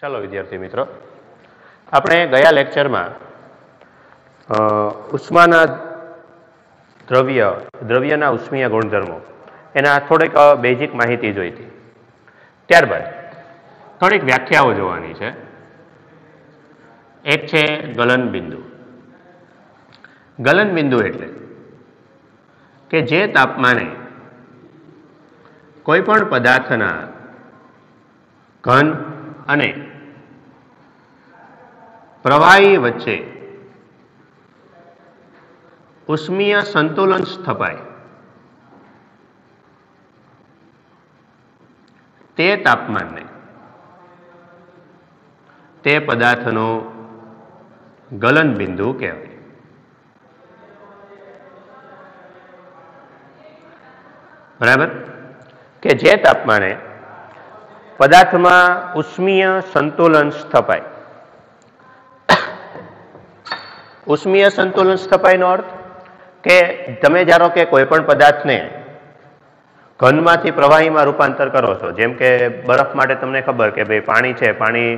ચાલો વિદ્યાર્થી મિત્રો, આપણે ગયા લેક્ચરમાં ઉષ્માના દ્રવ્યના ઉષ્મીય ગુણધર્મો એના થોડીક બેઝિક માહિતી જોઈ હતી. ત્યારબાદ થોડીક વ્યાખ્યાઓ જોવાની છે. એક છે ગલન બિંદુ. ગલન બિંદુ એટલે કે જે તાપમાને કોઈ પણ પદાર્થના ઘન અને પ્રવાહી વચ્ચે ઉષ્મીય સંતુલન સ્થપાય તે તાપમાનને તે પદાર્થનો ગલન બિંદુ કહેવાય. બરાબર? કે જે તાપમાને પદાર્થમાં ઉષ્મીય સંતુલન સ્થપાય. ઉષ્મીય સંતુલન સ્થપાયનો અર્થ કે તમે ધારો કે કોઈ પણ પદાર્થને ઘનમાંથી પ્રવાહીમાં રૂપાંતર કરો છો. જેમ કે બરફ માટે તમને ખબર કે ભાઈ પાણી છે, પાણી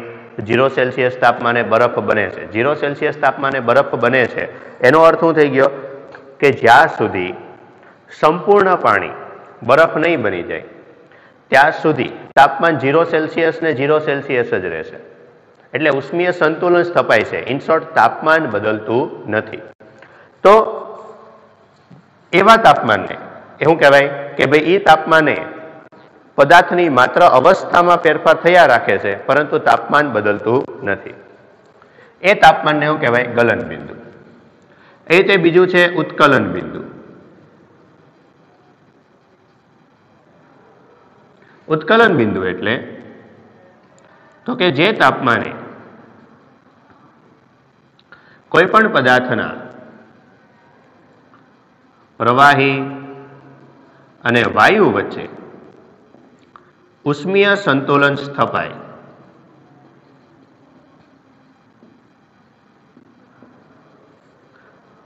0 સેલ્સિયસ તાપમાને બરફ બને છે. 0 સેલ્સિયસ તાપમાને બરફ બને છે એનો અર્થ શું થઈ ગયો કે જ્યાં સુધી સંપૂર્ણ પાણી બરફ નહીં બની જાય ત્યાં સુધી તાપમાન 0 સેલ્સિયસ ને 0 સેલ્સિયસ જ રહેશે. એટલે ઉષ્મીય સંતુલન સ્થપાય છે. ઇન શોર્ટ, તાપમાન બદલતું નથી. તો એવા તાપમાનને એવું કહેવાય કે ભાઈ એ તાપમાને પદાર્થની માત્ર અવસ્થામાં ફેરફાર થયા રાખે છે, પરંતુ તાપમાન બદલતું નથી. એ તાપમાનને એવું કહેવાય ગલન બિંદુ. એ રીતે બીજું છે ઉત્કલન બિંદુ. ઉત્કલન બિંદુ એટલે તો કે જે તાપમાને કોઈ પણ પદાર્થના પ્રવાહી અને વાયુ વચ્ચે ઉષ્મીય સંતુલન સ્થપાય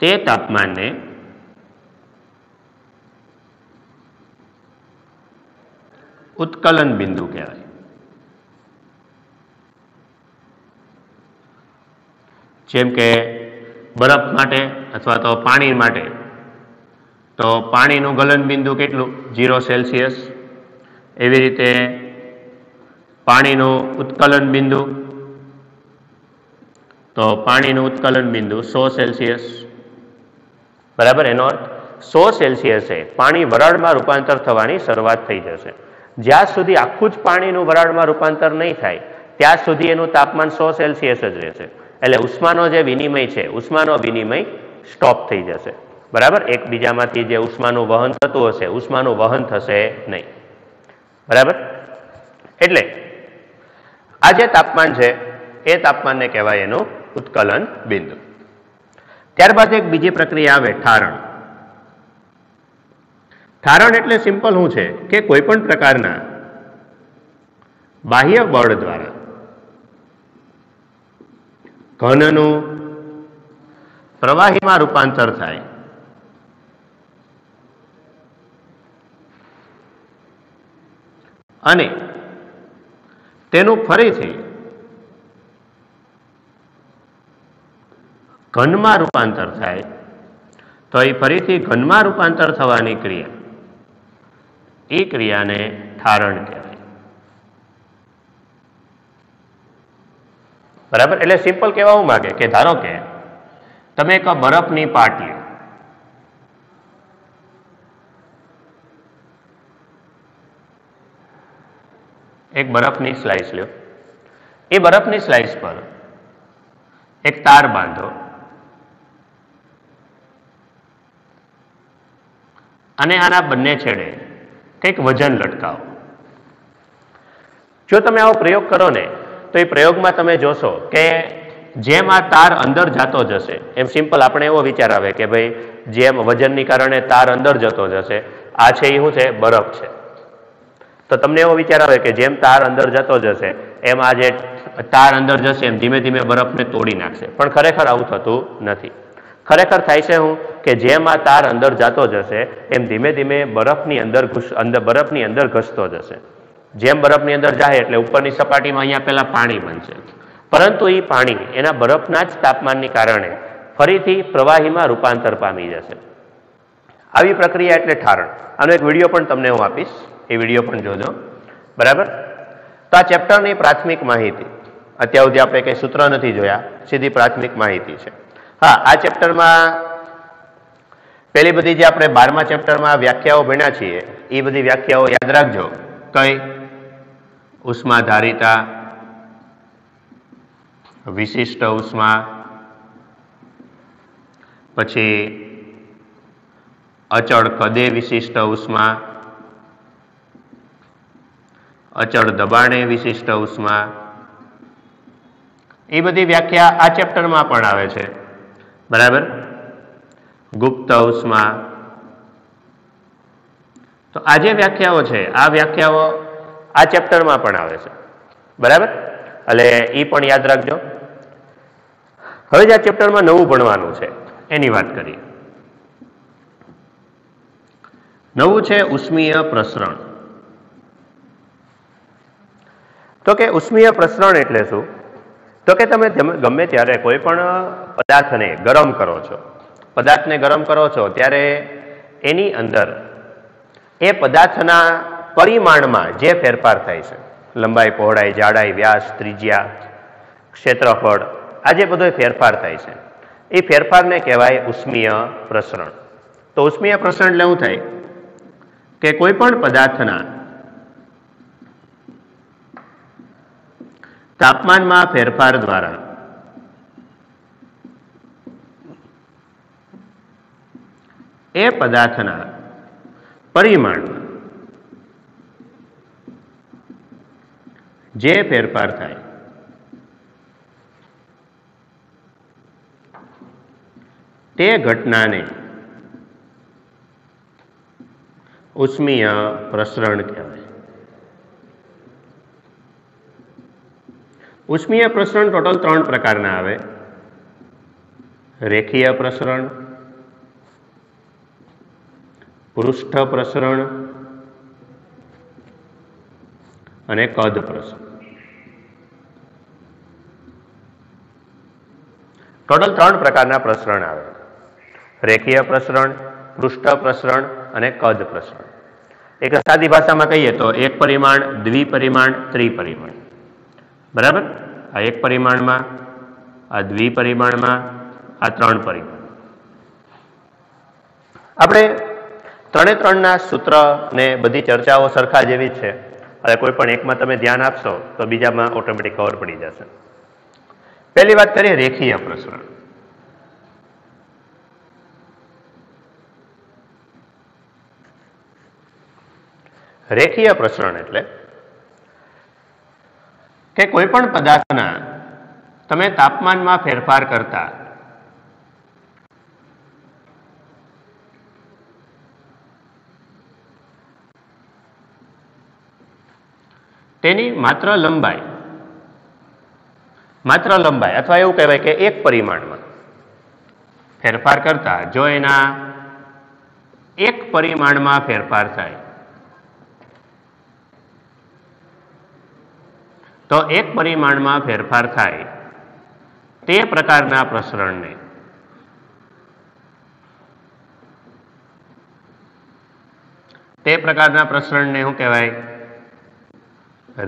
તે તાપમાનને ઉત્કલન બિંદુ કહેવાય. જેમ કે બરફ માટે અથવા તો પાણી માટે તો પાણીનું ગલન બિંદુ કેટલું? 0 સેલ્સિયસ. એવી રીતે પાણીનું ઉત્કલન બિંદુ તો પાણીનું ઉત્કલન બિંદુ 100 સેલ્સિયસ. બરાબર? એનો અર્થ 100 સેલ્સિયસે પાણી વરાળમાં રૂપાંતર થવાની શરૂઆત થઈ જશે. જ્યાં સુધી આખું જ પાણીનું વરાળમાં રૂપાંતર નહીં થાય ત્યાં સુધી એનું તાપમાન 100 સેલ્સિયસ જ રહેશે. એટલે ઉષ્માનો જે વિનિમય છે, ઉષ્માનો વિનિમય સ્ટોપ થઈ જશે. બરાબર? એકબીજામાંથી જે ઉષ્માનું વહન થતું હશે, ઉષ્માનું વહન થશે નહીં. બરાબર? એટલે આ જે તાપમાન છે એ તાપમાનને કહેવાય એનું ઉત્કલન બિંદુ. ત્યારબાદ એક બીજી પ્રક્રિયા આવે, ઠારણ. ઠારણ એટલે સિમ્પલ શું છે કે કોઈ પણ પ્રકારના બાહ્ય બળ દ્વારા ઘનનું પ્રવાહીમાં રૂપાંતર થાય અને તેનું ફરીથી ઘનમાં રૂપાંતર થાય તો એ ફરીથી ઘનમાં રૂપાંતર થવાની ક્રિયા, એ ક્રિયાને ઠારણ કહેવાય. બરાબર? એટલે સિમ્પલ કહેવા હું માંગે કે ધારો કે તમે એક બરફની પાટ લ્યો, એક બરફની સ્લાઇસ લ્યો, એ બરફની સ્લાઇસ પર એક તાર બાંધો અને આના બંને છેડે કંઈક વજન લટકાવો. જો તમે આવો પ્રયોગ કરો ને તો એ પ્રયોગમાં તમે જોશો કે જેમ આ તાર અંદર જતો જશે, એમ સિમ્પલ આપણે એવો વિચાર આવે કે ભાઈ જેમ વજનની કારણે તાર અંદર જતો જશે, આ છે એ શું છે? બરફ છે. તો તમને એવો વિચાર આવે કે જેમ તાર અંદર જતો જશે એમ આ જે તાર અંદર જશે એમ ધીમે ધીમે બરફને તોડી નાખશે. પણ ખરેખર આવું થતું નથી. ખરેખર થાય છે શું કે જેમ આ તાર અંદર જતો જશે એમ ધીમે ધીમે બરફની અંદર ઘસતો જશે. જેમ બરફની અંદર જાય એટલે ઉપરની સપાટીમાં અહીંયા પહેલા પાણી બનશે, પરંતુ એ પાણી એના બરફના જ તાપમાનને કારણે ફરીથી પ્રવાહીમાં રૂપાંતર પામી જશે. આવી પ્રક્રિયા એટલે ઠારણ. આનો એક વિડીયો પણ તમને હું આપીશ, એ વિડીયો પણ જોજો. બરાબર. તો આ ચેપ્ટરની પ્રાથમિક માહિતી, અત્યાર સુધી આપણે કંઈ સૂત્ર નથી જોયા, સીધી પ્રાથમિક માહિતી છે. હા, આ ચેપ્ટરમાં પેલી બધી જે આપણે 12મા ચેપ્ટરમાં વ્યાખ્યાઓ ભણ્યા છીએ એ બધી વ્યાખ્યાઓ યાદ રાખજો. કઈ? ઉષ્માધારિતા, વિશિષ્ટ ઉષ્મા, પછી અચળ કદે વિશિષ્ટ ઉષ્મા, અચળ દબાણે વિશિષ્ટ ઉષ્મા, એ બધી વ્યાખ્યા આ ચેપ્ટરમાં પણ આવે છે. બરાબર. ગુપ્ત ઉષ્મા. તો આ જે વ્યાખ્યાઓ છે આ વ્યાખ્યાઓ આ ચેપ્ટરમાં પણ આવે છે. બરાબર. એટલે એ પણ યાદ રાખજો. હવે જે આ ચેપ્ટરમાં નવું ભણવાનું છે એની વાત કરીએ. નવું છે ઉષ્મીય પ્રસરણ. તો કે ઉષ્મીય પ્રસરણ એટલે શું? તો કે તમે ગમે ત્યારે કોઈ પણ પદાર્થને ગરમ કરો છો, પદાર્થને ગરમ કરો છો ત્યારે એની અંદર એ પદાર્થના પરિમાણમાં જે ફેરફાર થાય છે, લંબાઈ, પહોળાઈ, જાડાઈ, વ્યાસ, ત્રિજ્યા, ક્ષેત્રફળ, આ જે બધો ફેરફાર થાય છે એ ફેરફારને કહેવાય ઉષ્મીય પ્રસરણ. તો ઉષ્મીય પ્રસરણ એટલે શું થાય કે કોઈ પણ પદાર્થના તાપમાનમાં ફેરફાર દ્વારા એ પદાર્થના પરિમાણમાં જે ફેરફાર થાય તે ઘટનાને ઉષ્મીય પ્રસરણ કહેવાય. ઉષ્મીય પ્રસરણ ટોટલ 3 પ્રકારના આવે. રેખીય પ્રસરણ, પૃષ્ઠ પ્રસરણ અને કદ પ્રસરણ. ટોટલ 3 પ્રકારના પ્રસરણ આવે. રેખીય પ્રસરણ, પૃષ્ઠ પ્રસરણ અને કદ પ્રસરણ. એક સાદી ભાષામાં કહીએ તો એક પરિમાણ, દ્વિપરિમાણ, ત્રિપરિમાણ. બરાબર. આ એક પરિમાણમાં, આ દ્વિપરિમાણમાં, આ 3 પરિમાણ. આપણે 3 સૂત્ર ને બધી ચર્ચાઓ સરખા જેવી છે. હવે કોઈ પણ એકમાં તમે ધ્યાન આપશો તો બીજામાં ઓટોમેટિક ખબર પડી જશે. પહેલી વાત કરીએ રેખીય પ્રસરણ. રેખીય પ્રસરણ એટલે કે કોઈ પણ પદાર્થના તમે તાપમાનમાં ફેરફાર કરતા તેની માત્ર લંબાઈ અથવા એવું કહેવાય કે એક પરિમાણમાં ફેરફાર કરતા જો એના એક પરિમાણમાં ફેરફાર થાય તો એક પરિમાણમાં ફેરફાર થાય તે પ્રકારના પ્રસરણને શું કહેવાય?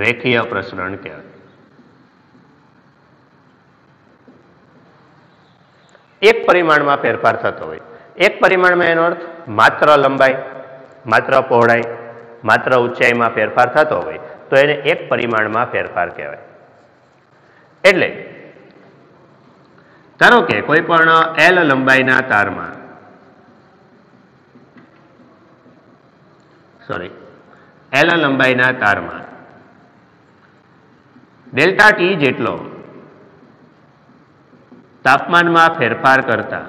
રેખીય પ્રસરણ કહેવાય. એક પરિમાણમાં ફેરફાર થતો હોય. એક પરિમાણમાં એનો અર્થ માત્ર લંબાઈ, માત્ર પહોળાઈ, માત્ર ઊંચાઈમાં ફેરફાર થતો હોય તો એને એક પરિમાણમાં ફેરફાર કહેવાય. એટલે ધારો કે કોઈ પણ L લંબાઈના તારમાં ડેલ્ટા ટી જેટલો તાપમાનમાં ફેરફાર કરતા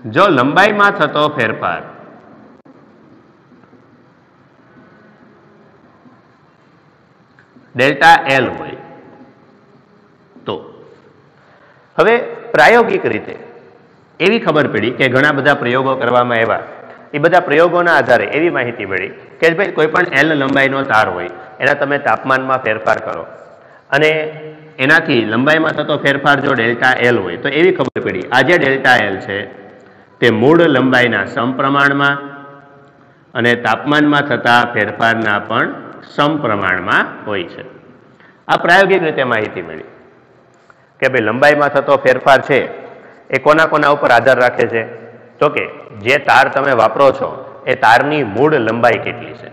જો લંબાઈમાં થતો ફેરફાર ડેલ્ટા L હોય તો હવે પ્રાયોગિક રીતે એવી ખબર પડી કે ઘણા બધા પ્રયોગો કરવામાં આવ્યા એ બધા પ્રયોગોના આધારે એવી માહિતી મળી કે ભાઈ કોઈ પણ એલ લંબાઈનો તાર હોય એના તમે તાપમાનમાં ફેરફાર કરો અને એનાથી લંબાઈમાં થતો ફેરફાર જો ડેલ્ટા એલ હોય તો એવી ખબર પડી આ જે ડેલ્ટા એલ છે તે મૂળ લંબાઈના સમપ્રમાણમાં અને તાપમાનમાં થતા ફેરફારના પણ સમપ્રમાણમાં હોય છે. આ પ્રાયોગિક રીતે માહિતી મળી કે ભાઈ લંબાઈમાં થતો ફેરફાર છે એ કોના કોના ઉપર આધાર રાખે છે તો કે જે તાર તમે વાપરો છો એ તારની મૂળ લંબાઈ કેટલી છે,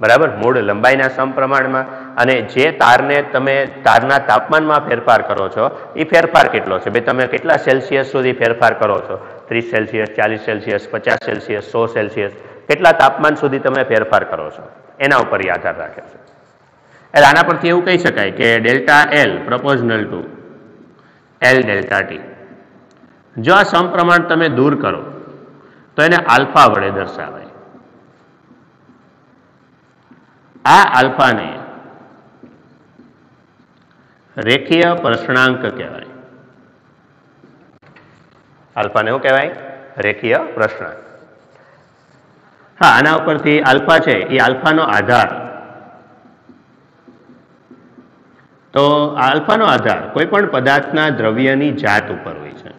બરાબર, મૂળ લંબાઈના સમપ્રમાણમાં, અને જે તારને તમે તારના તાપમાનમાં ફેરફાર કરો છો એ ફેરફાર કેટલો છે, ભાઈ તમે કેટલા સેલ્સિયસ સુધી ફેરફાર કરો છો, 30 સેલ્સિયસ, 40 સેલ્સિયસ, 50 સેલ્સિયસ, 100 સેલ્સિયસ, કેટલા તાપમાન સુધી તમે ફેરફાર કરો છો એના ઉપર આધાર રાખે છે. એટલે આના પરથી એવું કહી શકાય કે delta L proportional to L delta T. જો આ સમપ્રમાણ તમે દૂર કરો તો એને આલ્ફા વડે દર્શાવાય. આ આલ્ફાને રેખીય પ્રસરણાંક કહેવાય. આલ્ફાને શું કહેવાય? રેખીય પ્રસરણાંક. હા, આના ઉપરથી આલ્ફા છે એ આલ્ફાનો આધાર, તો આલ્ફાનો આધાર કોઈ પણ પદાર્થના દ્રવ્યની જાત ઉપર હોય છે.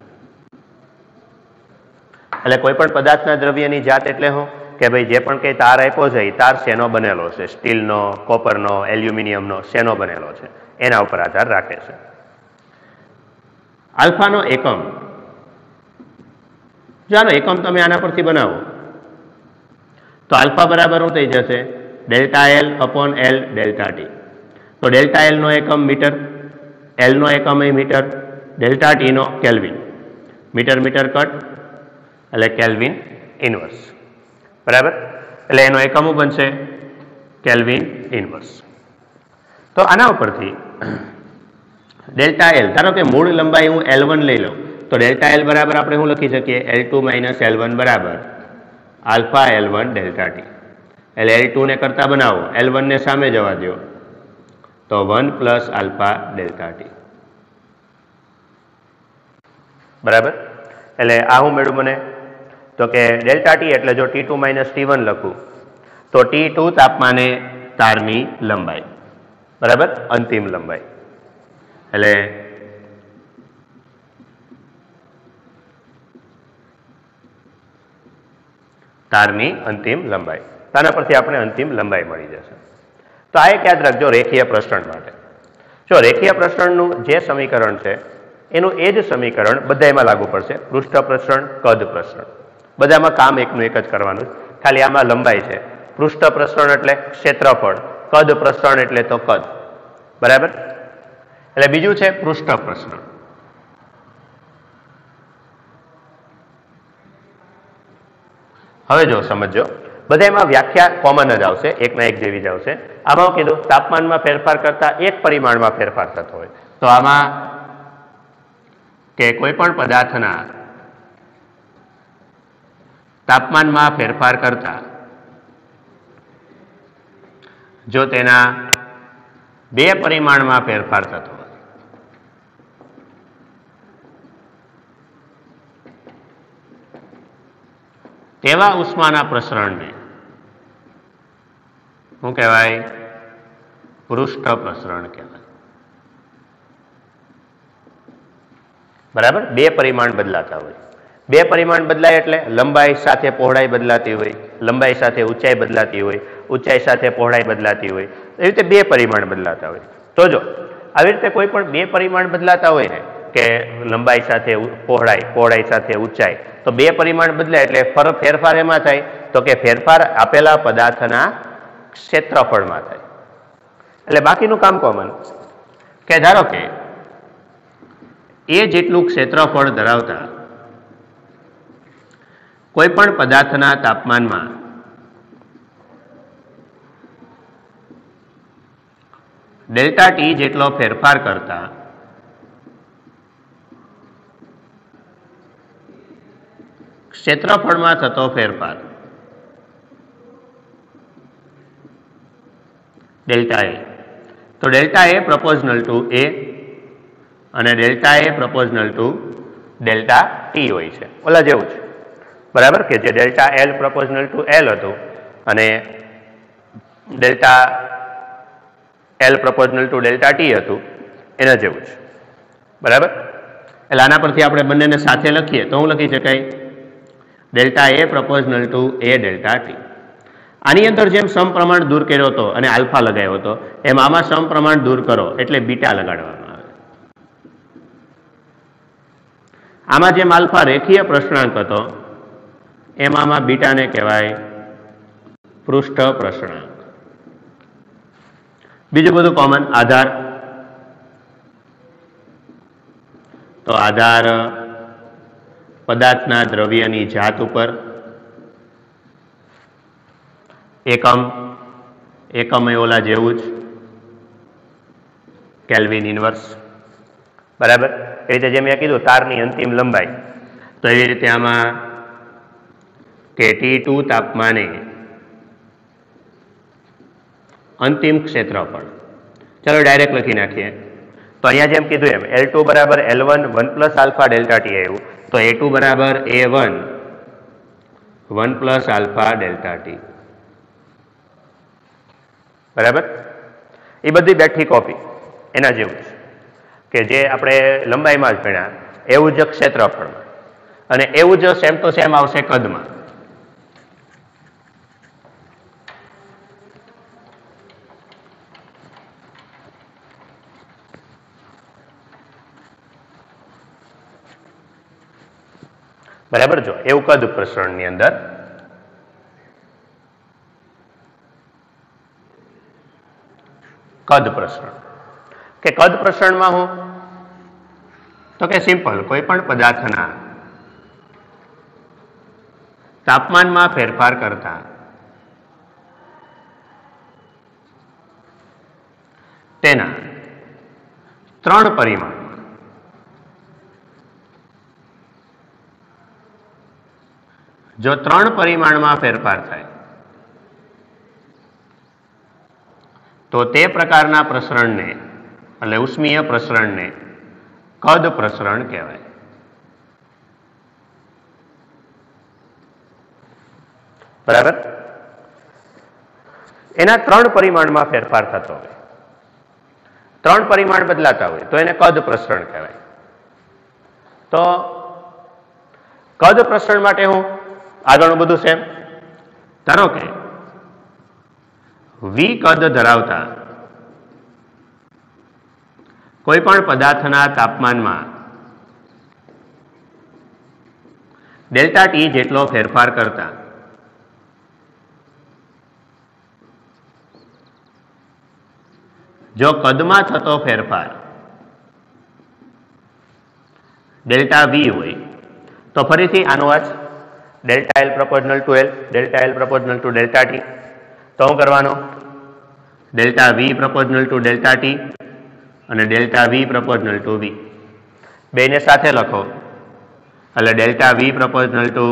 એટલે કોઈ પણ પદાર્થના દ્રવ્યની જાત એટલે શું કે ભાઈ જે પણ કંઈ તાર આપ્યો છે એ તાર શેનો બનેલો છે, સ્ટીલનો, કોપરનો, એલ્યુમિનિયમનો, શેનો બનેલો છે એના ઉપર આધાર રાખે છે. આલ્ફાનો એકમ, જો આનો એકમ તમે આના પરથી બનાવો તો આલ્ફા બરાબર શું થઈ જશે? Delta L upon L delta T. તો ડેલ્ટા એલ નો એકમ મીટર, એલ નો એકમ એ મીટર, ડેલ્ટા ટી નો કેલ્વિન. મીટર મીટર કટ એટલે કેલ્વિન ઇનવર્સ, બરાબર. એટલે એનો એકમ બનશે કેલ્વિન ઇનવર્સ. તો આના ઉપરથી ડેલ્ટા એલ, ધારો કે મૂળ લંબાઈ હું L1 લઈ લઉં તો ડેલ્ટા એલ બરાબર આપણે શું લખી શકીએ? L2 માઇનસ L1 બરાબર આલ્ફા L1 ડેલ્ટા ટી. એટલે L2 ને કરતા બનાવો, L1 ને સામે જવા દો તો 1 પ્લસ આલ્ફા ડેલ્ટા ટી, બરાબર. એટલે આ હું મેળવું મને તો કે ડેલ્ટા ટી એટલે જો T2 માઇનસ T1 લખું તો T2 તાપમાને તારની લંબાઈ, બરાબર, અંતિમ લંબાઈ. એટલે તારની અંતિમ લંબાઈ, આના પરથી આપણે અંતિમ લંબાઈ મળી જશે. તો આ એક યાદ રાખજો રેખીય પ્રસરણ માટે. જો રેખીય પ્રસરણનું જે સમીકરણ છે એનું એ જ સમીકરણ બધામાં લાગુ પડશે. પૃષ્ઠ પ્રસરણ, કદ પ્રસરણ, બધામાં કામ એકનું એક જ કરવાનું, ખાલી આમાં લંબાઈ છે. પૃષ્ઠ પ્રસરણ એટલે ક્ષેત્રફળ, કદ પ્રસરણ એટલે તો કદ, બરાબર. એટલે બીજું છે પૃષ્ઠ પ્રસરણ. હવે જો સમજો, બધામાં વ્યાખ્યા કોમન જ આવશે, એકના એક જેવી જ આવશે. આમાં કીધું તાપમાનમાં ફેરફાર કરતા એક પરિમાણમાં ફેરફાર થતો હોય તો આમાં કે કોઈ પણ પદાર્થના તાપમાનમાં ફેરફાર કરતા જો તેના બે પરિમાણમાં ફેરફાર થતો હોય તેવા ઉષ્માના પ્રસરણને શું કહેવાય? પૃષ્ઠ પ્રસરણ કહેવાય, બરાબર. બે પરિમાણ બદલાતા હોય, બે પરિમાણ બદલાય એટલે લંબાઈ સાથે પહોળાઈ બદલાતી હોય, લંબાઈ સાથે ઊંચાઈ બદલાતી હોય, ઊંચાઈ સાથે પહોળાઈ બદલાતી હોય, એવી રીતે બે પરિમાણ બદલાતા હોય. તો જો આવી રીતે કોઈ પણ બે પરિમાણ બદલાતા હોય ને કે લંબાઈ સાથે પહોળાઈ, પહોળાઈ સાથે ઊંચાઈ, તો બે પરિમાણ બદલાય એટલે ફેરફાર એમાં થાય તો કે ફેરફાર આપેલા પદાર્થના ક્ષેત્રફળમાં થાય. એટલે બાકીનું કામ કોમન કે ધારો કે એ જેટલું ક્ષેત્રફળ ધરાવતા કોઈ પણ પદાર્થના તાપમાનમાં ડેલ્ટા ટી જેટલો ફેરફાર કરતા ક્ષેત્રફળમાં થતો ફેરફાર ડેલ્ટા એ, તો delta A proportional to A અને delta A proportional to delta T હોય છે, ઓલા જેવું છે. बराबर के जे delta L proportional to L हतुं अने delta L proportional to delta T हतुं एना जेवुं छे बराबर। એટલે આના પરથી આપણે બંનેને સાથે લખીએ તો હું લખી શકાય delta A proportional to A delta T. આની અંદર જેમ સમપ્રમાણ દૂર કર્યો હતો અને આલ્ફા લગાવ્યો હતો એમ આમાં સમપ્રમાણ દૂર કરો એટલે બીટા લગાડવામાં આવે। આમાં જેમ આલ્ફા રેખીય પ્રશ્નાંક હતો એમ આમાં બીટાને કહેવાય પૃષ્ઠ પ્રશ્નાંક। બીજું બધું કોમન આધાર, तो आधार पदार्थना द्रव्यनी जात उपर, एकम एकम ओला जेवुं ज केल्विन इनवर्स बराबर। ए रीते जे मैं कीधुं तारनी अंतिम लंबाई तो एवी रीते आमां के T2 तापमाने अंतिम क्षेत्रफळ, चलो डायरेक्ट लखी नाखीए तो अहींया जेम कीधुं एम L2 बराबर L1 1 plus alpha delta T आव्युं तो A2 बराबर A1 1 plus alpha delta T बराबर। ए बधी बेठी कॉपी एना जेवुं छे के जे आपणे लंबाईमां ज भण्या एवुं ज क्षेत्रफळमां अने एवुं ज सेम टू सेम आवशे कदमां। बराबर जो एवं कद प्रसरण अंदर कद प्रसरण के कद प्रसरण में हूँ तो के सिंपल कोईपण पदार्थना तापमान में फेरफार करता तेना 3 परिमाण जो 3 परिमाण में फेरफार थाय तो ते प्रकारना प्रसरण ने એટલે ઉષ્મીય પ્રસરણ ને કદ પ્રસરણ કહેવાય। બરાબર। એના 3 પરિમાણમાં ફેરફાર થતો હોય, 3 પરિમાણ બદલાતા હોય તો એને કદ પ્રસરણ કહેવાય। તો કદ પ્રસરણ માટે હું આગળનું બધું સેમ ધારો કે V કદ ધરાવતા कोईपण पदार्थना तापमानमा डेल्टा टी जेटलो फेरफार करता जो कदमां थतो फेरफार डेल्टा V होय तो फरीथी आनो अर्थ delta L proportional to L, delta L proportional to delta T. तो शुं करवानुं delta V proportional to delta T અને delta V proportional to V બેને સાથે લખો એટલે delta V proportional to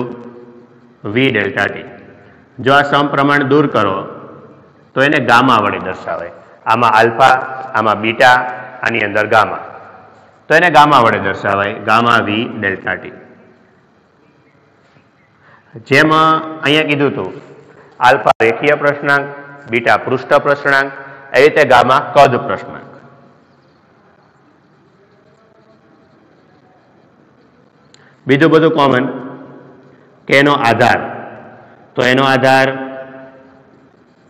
V delta T. જો આ સમપ્રમાણ દૂર કરો તો એને ગામા વડે દર્શાવે। આમાં આલ્ફા, આમાં બીટા, આની અંદર ગામા, તો એને ગામા વડે દર્શાવાય ગામા V ડેલ્ટા ટી। જેમ અહીંયા કીધું હતું આલ્ફા રેખીય પ્રશ્નાંક, બીટા પૃષ્ઠ પ્રશ્નાંક, એવી રીતે ગામા કદ પ્રશ્નાંક। बीजू बधु कॉमन के एनो आधार तो एनो आधार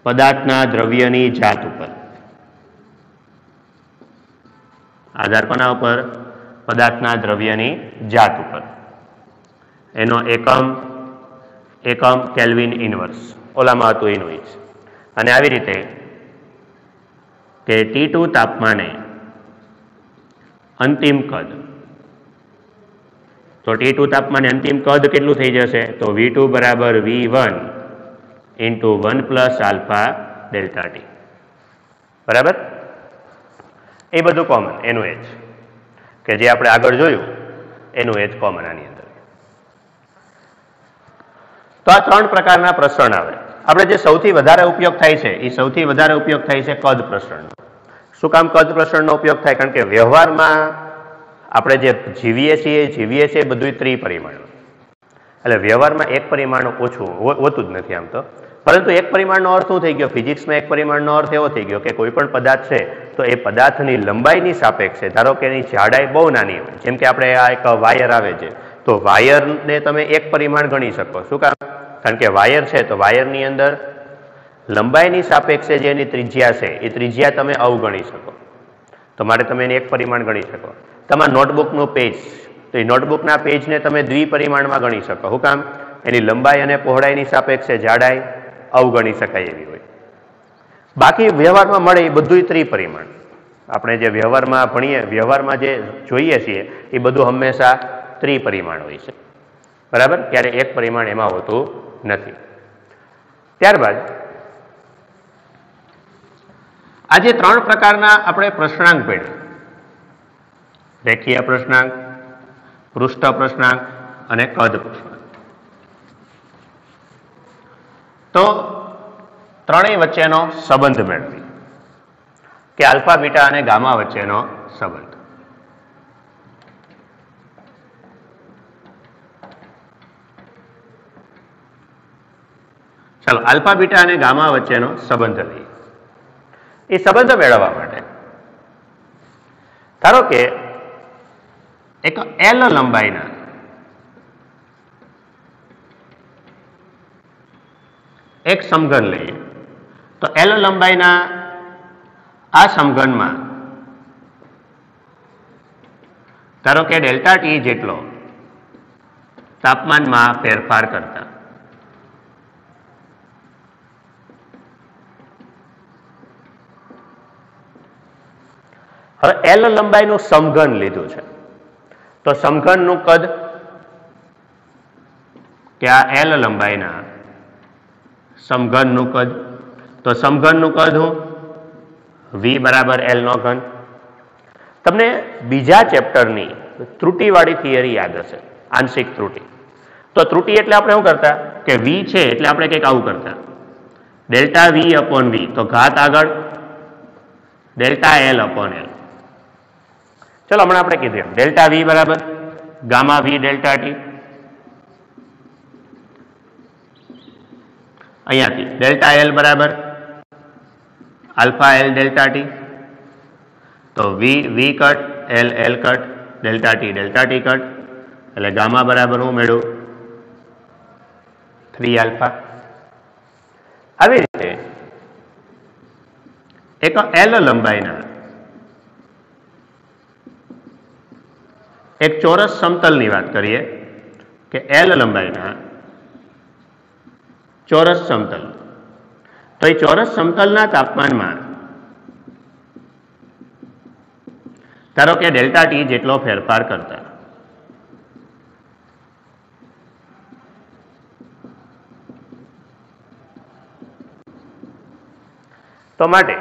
पदार्थना द्रव्यनी जात उपर, आधार कोना उपर पदार्थना द्रव्यनी जात उपर। एनो एकम एकम केल्विन इनवर्स ओलामां हतुं एनुं ज अने आवी रीते के T2 तापमाने अंतिम कद तो T2 तापमाने अंतिम कद केटलुं थई जशे तो V2 बराबर V1 into 1 plus alpha delta T बराबर। ए बधुं कॉमन एनुं एज के जे आपणे आगळ जोयुं एनुं एज कॉमन आनी अंदर। तो आ 3 प्रकारना प्रसरण आवे। आपणे जे सौथी वधारे उपयोग थाय छे ए सौथी वधारे उपयोग थाय छे कद प्रसरणनो। शुं काम कद प्रसरणनो उपयोग थाय? कारण के व्यवहारमां આપણે જે જીવીએ છીએ બધું ત્રિપરિમાણ, એટલે વ્યવહારમાં એક પરિમાણ ઓછું હોતું જ નથી આમ તો, પરંતુ એક પરિમાણનો અર્થ શું થઈ ગયો? ફિઝિક્સમાં એક પરિમાણનો અર્થ એવો થઈ ગયો કે કોઈ પણ પદાર્થ છે તો એ પદાર્થની લંબાઈની સાપેક્ષે, ધારો કે એની જાડાઈ બહુ નાની હોય, જેમ કે આપણે આ એક વાયર આવે છે તો વાયરને તમે એક પરિમાણ ગણી શકો. શું કામ? કારણ કે વાયર છે તો વાયરની અંદર લંબાઈની સાપેક્ષે જે એની ત્રિજ્યા છે એ ત્રિજ્યા તમે અવગણી શકો, તો માટે તમે એને એક પરિમાણ ગણી શકો. તમારા નોટબુકનું પેજ, તો એ નોટબુકના પેજને તમે દ્વિપરિમાણમાં ગણી શકો. શું કામ? એની લંબાઈ અને પહોળાઈની સાપેક્ષે જાડાઈ અવગણી શકાય એવી હોય. બાકી વ્યવહારમાં મળે એ બધું ત્રિપરિમાણ. આપણે જે વ્યવહારમાં ભણીએ, વ્યવહારમાં જે જોઈએ છીએ એ બધું હંમેશા ત્રિપરિમાણ હોય છે, બરાબર? ક્યારે એક પરિમાણ એમાં હોતું નથી. ત્યારબાદ આજે ત્રણ પ્રકારના આપણે પ્રશ્નાંક ભણ્યા: રેખીય પ્રશ્નાંક, પૃષ્ઠ પ્રશ્નાંક અને કદ પ્રશ્નાંક. તો ત્રણેય વચ્ચેનો સંબંધ મેળવી કે આલ્ફા, બીટા અને ગામા વચ્ચેનો સંબંધ. ચાલો આલ્ફા, બીટા અને ગામા વચ્ચેનો સંબંધ લઈએ. એ સંબંધ મેળવવા માટે ધારો કે એક એલ લંબાઈના એક સમઘન લઈએ. તો એલ લંબાઈના આ સમઘનમાં ધારો કે ડેલ્ટા ટી જેટલો તાપમાનમાં ફેરફાર કરતા હવે એલ લંબાઈનું સમઘન લીધું છે તો સમઘનનું કદ કે આ એલ લંબાઈના સમઘનનું કદ, તો સમઘનનું કદ હું વી બરાબર એલ નો ઘન. તમને બીજા ચેપ્ટરની ત્રુટિવાળી થિયરી યાદ હશે, આંશિક ત્રુટિ. તો ત્રુટિ એટલે આપણે શું કરતા કે વી છે એટલે આપણે કંઈક આવું કરતા, ડેલ્ટા વી અપોન વી, તો ઘાત આગળ ડેલ્ટા એલ અપોન એલ. ચલો હમણાં આપણે કીધું એમ ડેલ્ટા વી બરાબર ગામા વી ડેલ્ટા ટી. અહીંયાથી ડેલ્ટા એલ બરાબર આલ્ફા એલ ડેલ્ટા ટી, તો V V cut L L cut delta T cut, એટલે ગામા બરાબર હું મેળવું 3 આલ્ફા. આવી રીતે એક એલ લંબાઈના એક ચોરસ સમતલની વાત કરીએ કે એલ લંબાઈના ચોરસ સમતલ, તો એ ચોરસ સમતલના તાપમાનમાં ધારો કે ડેલ્ટા ટી જેટલો ફેરફાર કરતા તો માટે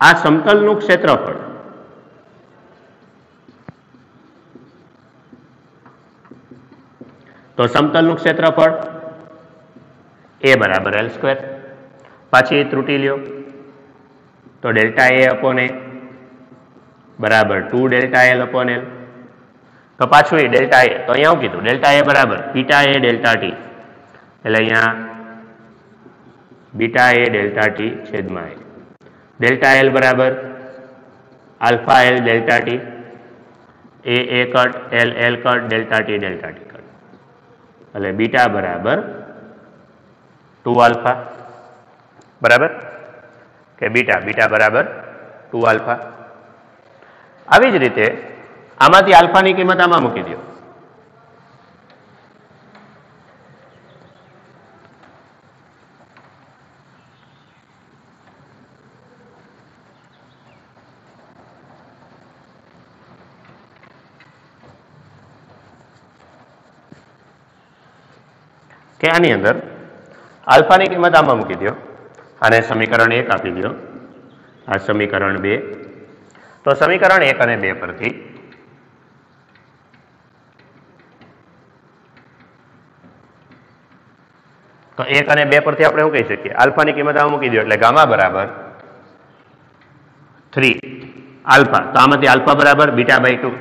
આ સમતલનું ક્ષેત્રફળ તો સમતલનું ક્ષેત્રફળ એ બરાબર એલ સ્ક્વેર. પાછી ત્રુટિ લ્યો તો ડેલ્ટા એ અપોન એ બરાબર 2 ડેલ્ટા એલ અપોન એલ. તો પાછું એ ડેલ્ટા એ, તો અહીંયા શું કીધું ડેલ્ટા એ બરાબર બીટા એ ડેલ્ટા ટી, એટલે અહીંયા બીટા એ ડેલ્ટા ટી છેદમાં એ. ડેલ્ટા એલ બરાબર આલ્ફા એલ ડેલ્ટા ટી, એ cut L L cut delta T cut, એટલે બીટા બરાબર 2 આલ્ફા, બરાબર કે બીટા બરાબર 2 આલ્ફા. આવી જ રીતે આમાંથી આલ્ફાની કિંમત આમાં મૂકી દો, કે આની અંદર આલ્ફાની કિંમત આમાં મૂકી દો, આને સમીકરણ 1 આપી દો, આ સમીકરણ 2. તો સમીકરણ 1 અને 2 પરથી તો 1 અને 2 પરથી આપણે શું કહી શકીએ, આલ્ફાની કિંમત આમાં મૂકી દો એટલે ગામા બરાબર 3 આલ્ફા, તો આમાંથી આલ્ફા બરાબર બીટા બાય 2.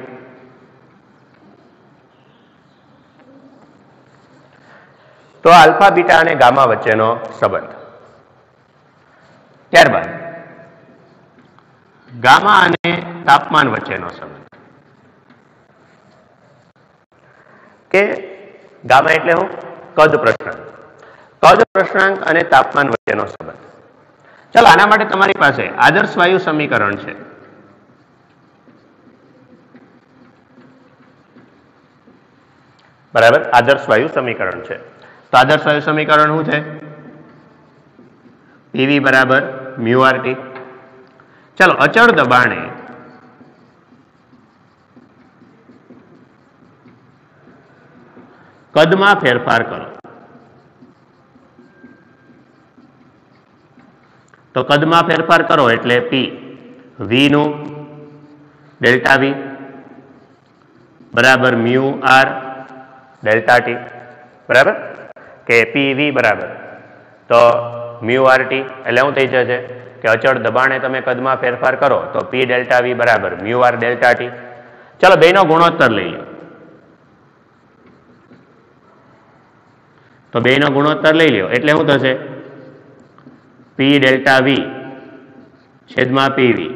તો આલ્ફા બીટા અને ગામા વચ્ચેનો સંબંધ. ત્યારબાદ ગામા અને તાપમાન વચ્ચેનો સંબંધ કે ગામા એટલે હું કદ પ્રશ્નાંક. કદ પ્રશ્નાંક અને તાપમાન વચ્ચેનો સંબંધ. ચાલો આના માટે તમારી પાસે આદર્શ વાયુ સમીકરણ છે. બરાબર, આદર્શ વાયુ સમીકરણ છે. તો આદર્શ વાયુ સમીકરણ શું છે? પીવી બરાબર મ્યુ આરટી. ચાલો અચળ દબાણે કદમાં ફેરફાર કરો. તો કદમાં ફેરફાર કરો એટલે પી વી નું ડેલ્ટા વી બરાબર મ્યુ આર ડેલ્ટા ટી. બરાબર કે પી વી બરાબર તો મ્યુ આર ટી એટલે શું થઈ જશે કે અચળ દબાણે તમે કદમાં ફેરફાર કરો તો પી ડેલ્ટા વી બરાબર મ્યુ આર ડેલ્ટા ટી. ચાલો બેનો ગુણોત્તર લઈએ. તો બેનો ગુણોત્તર લઈ લ્યો એટલે શું થશે? પી ડેલ્ટા વી છેદમાં પીવી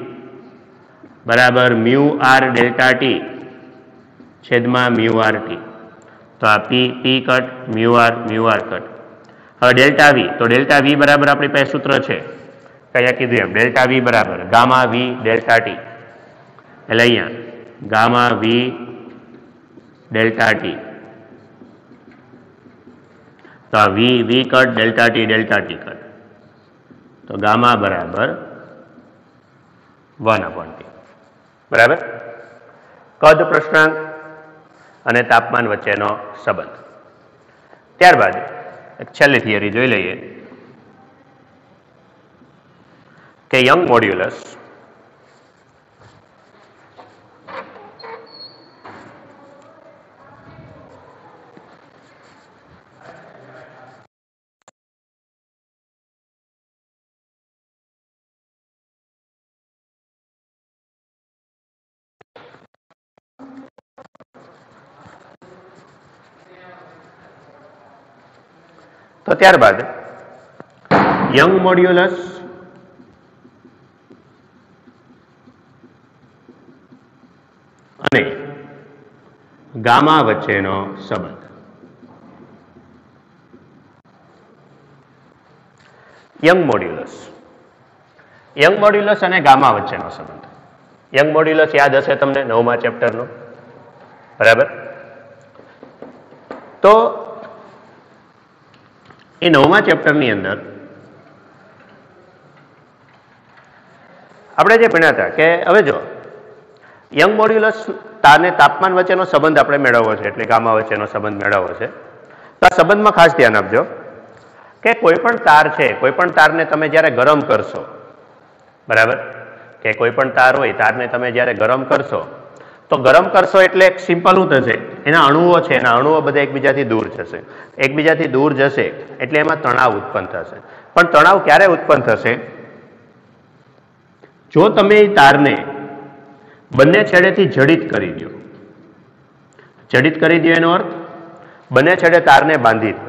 બરાબર મ્યુ આર ડેલ્ટા ટી છેદમાં મ્યુ આર ટી. તો આ પી કટ મ્યુ આર કટ. હવે ડેલ્ટા વી, તો ડેલ્ટા વી બરાબર આપણી પાસે સૂત્ર છે કયા કીધું એમ, ડેલ્ટા વી બરાબર ગામા વી ડેલ્ટા ટી. એટલે અહીંયા ગામા વી ડેલ્ટા ટી. તો આ વી કટ ડેલ્ટા ટી કટ. તો ગામા બરાબર 1/T. બરાબર, કદ પ્રશ્નાંક અને તાપમાન વચ્ચેનો સંબંધ. ત્યારબાદ એક છેલ્લી થિયરી જોઈ લઈએ કે યંગ મોડ્યુલસ તો ત્યારબાદ યંગ મોડ્યુલસ અને ગામા વચ્ચેનો સંબંધ. યંગ મોડ્યુલસ અને ગામા વચ્ચેનો સંબંધ. યંગ મોડ્યુલસ યાદ હશે તમને 9મા ચેપ્ટરનું. બરાબર, તો એ 9મા ચેપ્ટરની અંદર આપણે જે ભણ્યા હતા કે હવે જો યંગ મોડ્યુલસ તારને તાપમાન વચ્ચેનો સંબંધ આપણે મેળવવો છે એટલે ગામા વચ્ચેનો સંબંધ મેળવવો છે. તો આ સંબંધમાં ખાસ ધ્યાન આપજો કે કોઈ પણ તાર છે, કોઈ પણ તારને તમે જ્યારે ગરમ કરશો, બરાબર, કે કોઈ પણ તાર હોય તારને તમે જ્યારે ગરમ કરશો તો ગરમ કરશો એટલે એક સિમ્પલ શું થશે, એના અણુઓ છે, એના અણુઓ બધા એકબીજાથી દૂર જશે. એકબીજાથી દૂર જશે એટલે એમાં તણાવ ઉત્પન્ન થશે. પણ તણાવ ક્યારે ઉત્પન્ન થશે? જો તમે તારને બંને છેડેથી જડિત કરી દો. જડિત કરી દો એનો અર્થ બંને છેડે તારને બાંધી દો.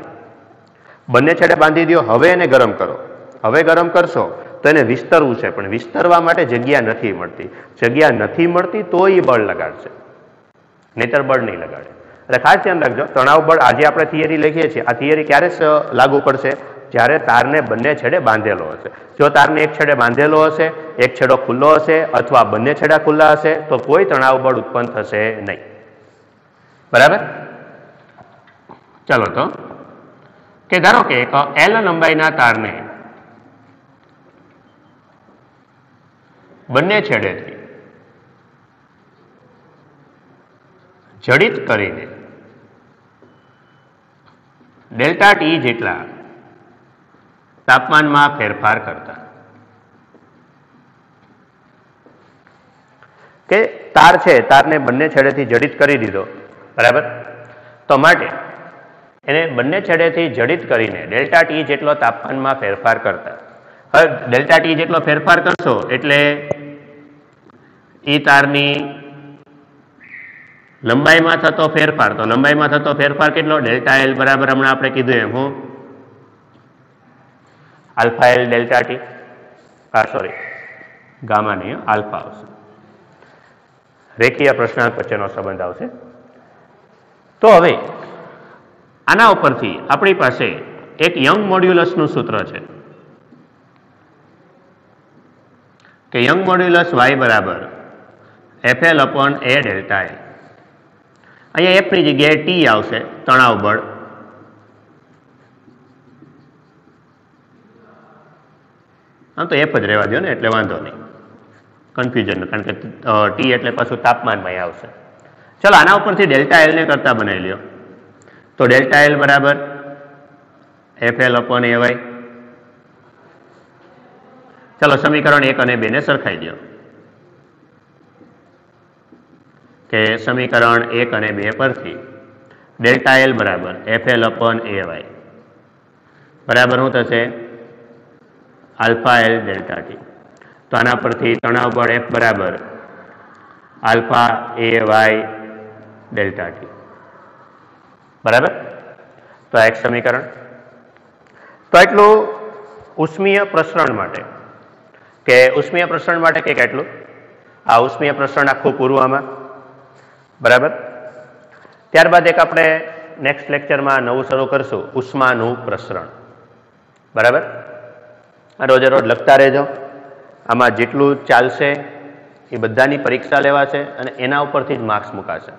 બંને છેડે બાંધી દો. હવે એને ગરમ કરો. હવે ગરમ કરશો તો એને વિસ્તરવું છે, પણ વિસ્તરવા માટે જગ્યા નથી મળતી. જગ્યા નથી મળતી તો એ બળ લગાડશે, નહીતર બળ નહીં લગાડે. એટલે ખાસ ધ્યાન રાખજો, તણાવ બળ આજે આપણે થિયરી લખીએ છીએ, આ થિયરી ક્યારે લાગુ પડશે? જ્યારે તારને બંને છેડે બાંધેલો હશે. જો તારને એક છેડે બાંધેલો હશે, એક છેડો ખુલ્લો હશે અથવા બંને છેડા ખુલ્લા હશે તો કોઈ તણાવ બળ ઉત્પન્ન થશે નહીં. બરાબર, ચાલો તો કે ધારો કે એક L લંબાઈના તારને બંને છેડેથી જડિત કરીને ડેલ્ટા ટી જેટલા તાપમાનમાં ફેરફાર કરતા. કે તાર છે, તારને બંને છેડેથી જડિત કરી દીધો, બરાબર, તો માટે એને બંને છેડેથી જડિત કરીને ડેલ્ટા ટી જેટલો તાપમાનમાં ફેરફાર કરતા. હવે ડેલ્ટા ટી જેટલો ફેરફાર કરશો એટલે એ તારની લંબાઈમાં થતો ફેરફાર, તો લંબાઈમાં થતો ફેરફાર કેટલો? ડેલ્ટા એલ બરાબર હમણાં આપણે કીધું એમ હું alpha L delta T, sorry gamma નહીં, આલ્ફા આવશે. રેખીય પ્રશ્નાંક વચ્ચેનો સંબંધ આવશે. તો હવે આના ઉપરથી આપણી પાસે એક યંગ મોડ્યુલસનું સૂત્ર છે કે યંગ મોડ્યુલસ y બરાબર FL upon A delta L. અહીંયા F ની જગ્યાએ T આવશે, તણાવ બળ. આમ તો F જ રહેવા દો ને એટલે વાંધો નહીં, કન્ફ્યુઝન, કારણ કે T એટલે પાછું તાપમાનમાં આવશે. ચલો આના ઉપરથી ડેલ્ટા એલ ને કરતા બનાવી લ્યો. તો ડેલ્ટા એલ બરાબર FL અપોન AY. ચલો સમીકરણ 1 અને 2 ને સરખાઈ દો કે સમીકરણ 1 અને 2 પરથી ડેલ્ટા એલ બરાબર FL અપોન AY બરાબર શું થશે? Alpha L delta T. તો આના પરથી તણાવ બળ F બરાબર આલ્ફા AY ડેલ્ટા ટી. બરાબર? તો આ એક સમીકરણ. તો એટલું ઉષ્મીય પ્રસરણ માટે, કે ઉષ્મીય પ્રસરણ માટે કે કેટલું આ ઉષ્મીય પ્રસરણ આખું પૂરું આમાં. બરાબર? ત્યારબાદ એક આપણે નેક્સ્ટ લેક્ચરમાં નવું શરૂ કરશું, ઉષ્માનું પ્રસરણ. બરાબર? રોજે રોજ લખતા રહેજો. આમાં જેટલું ચાલશે એ બધાની પરીક્ષા લેવાશે અને એના ઉપરથી જ માર્ક્સ મુકાશે.